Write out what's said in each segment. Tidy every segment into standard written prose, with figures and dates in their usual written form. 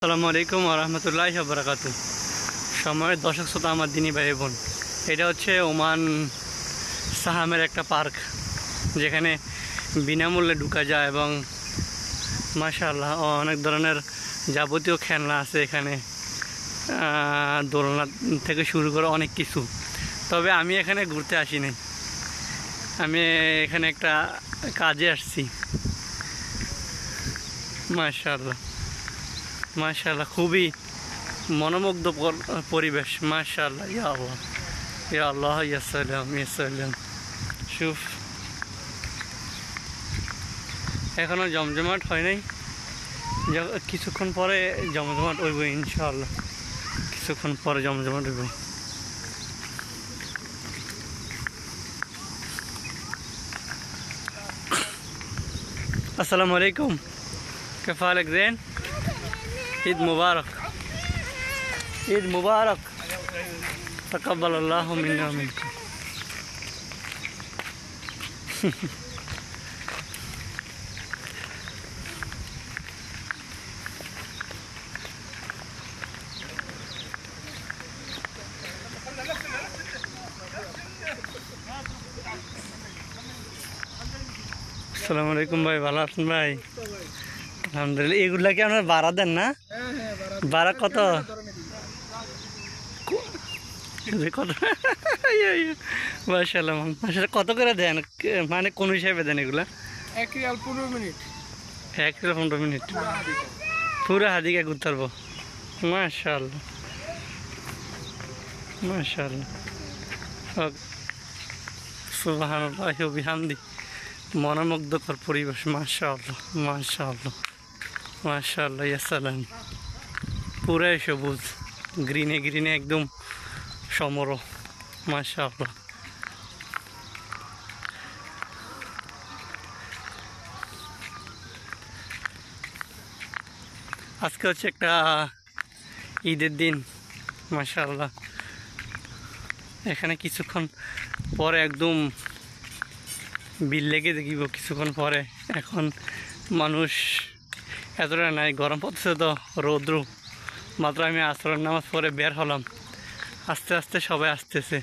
আসসালামু আলাইকুম ওয়া রাহমাতুল্লাহি ওয়া বারাকাতুহু। সময়ের দর্শক শ্রোতা আমার দিনী ভাই বোন, এটা হচ্ছে ওমান সাহামের একটা পার্ক, যেখানে বিনামূল্যে ঢুকা যায় এবং মাশাআল্লাহ অনেক ধরনের যাবতীয় খেলনা আছে এখানে, দোলনা থেকে শুরু করে অনেক কিছু। তবে আমি এখানে ঘুরতে আসিনি, আমি এখানে একটা কাজে আসছি। মাশাআল্লাহ মাশাআল্লাহ, খুবই মনোমুগ্ধ পরিবেশ। মাশাআল্লাহ, ইয়া আল্লাহ ইয়া আল্লাহ ইয়া সালাম ইয়া সালাম। শুফ, এখনো জমজমাট হয় নাই, কিছুক্ষণ পরে জমজমাট হইব ইনশাআল্লাহ, কিছুক্ষণ পরে জমজমাট হইব। আসসালামু আলাইকুম, كيف حالك؟ زين؟ عيد مبارك، عيد مبارك، تقبل الله منا ومنكم। আসসালামু আলাইকুম ভাই, ভালো আছেন ভাই? আলহামদুলিল্লাহ। এগুলা কি আপনার ভাড়া দেন না? ভাড়া কত কত? মাশাআল্লাহ মাশাআল্লাহ, কত করে দেন, মানে কোন হিসাবে দেন এগুলা? 1 রিয়াল 15 মিনিট। 1 রিয়াল 15 মিনিট পুরো হাদিকে ঘুরতে পারবো। মাশাআল্লাহ মাশাআল্লাহ, সুবহানাল্লাহি ওয়া বিহামদি। মনোমুগ্ধকর পরিবেশ। মাশাআল্লাহ মাশাআল্লাহ মাশাআল্লাহ, ইয়া সালাম। পুরাই সবুজ, গ্রিনে গ্রিনে একদম সমর। মাশাআল্লাহ। আজকে হচ্ছে একটা ঈদের দিন। মাশাআল্লাহ, এখানে কিছুক্ষণ পরে একদম বিল লেগে দেখিব কিছুক্ষণ পরে। এখন মানুষ এতটা নাই, গরম পড়ছে তো, রৌদ্র। মাত্র আমি আসরের নামাজ পরে বের হলাম, আস্তে আস্তে সবাই আসতেছে,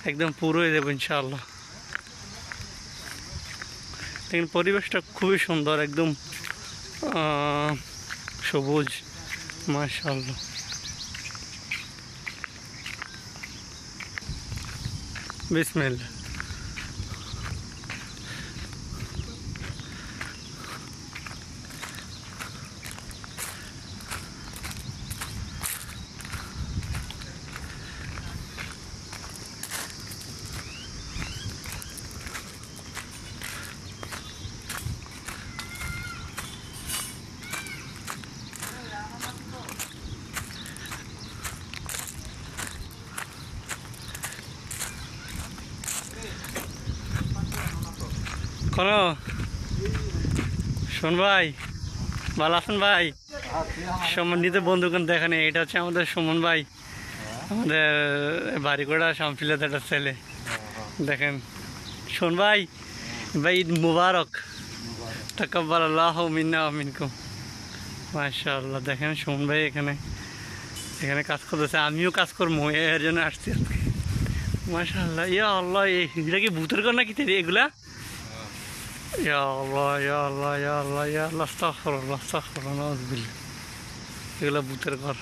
একদম পুরো হয়ে যাবো ইনশাআল্লাহ। দেখুন পরিবেশটা খুবই সুন্দর, একদম সবুজ। মাশাআল্লাহ। বিসমিল্লাহ। কোন শোন ভাই, ভালো আছেন ভাই? সম্মানিত বন্ধুগণ, দেখেন এটা হচ্ছে আমাদের সুমন ভাই, আমাদের বাড়িগোড়া শামফিলাতে একটা ছেলে। দেখেন শোন ভাই, ভাই ঈদ মুবারক, তাকাব্বালাল্লাহু মিন্না ওয়া মিনকুম। মাশাআল্লাহ, দেখেন সুমন ভাই এখানে কাজ করতেছে, আমিও কাজ করবো, এর জন্য আসছি আজকে। মাশাআল্লাহ, ইয়া আল্লাহ, এগুলা কি ভূতের ঘর নাকি এগুলা? ইয়া আল্লাহ ইয়া আল্লাহ ইয়া আল্লাহ ইয়া আল্লাহ, আস্তাগফিরুল্লাহ আস্তাগফিরুল্লাহ, নাউযুবিল্লাহ। এগুলা ভূতের ঘর।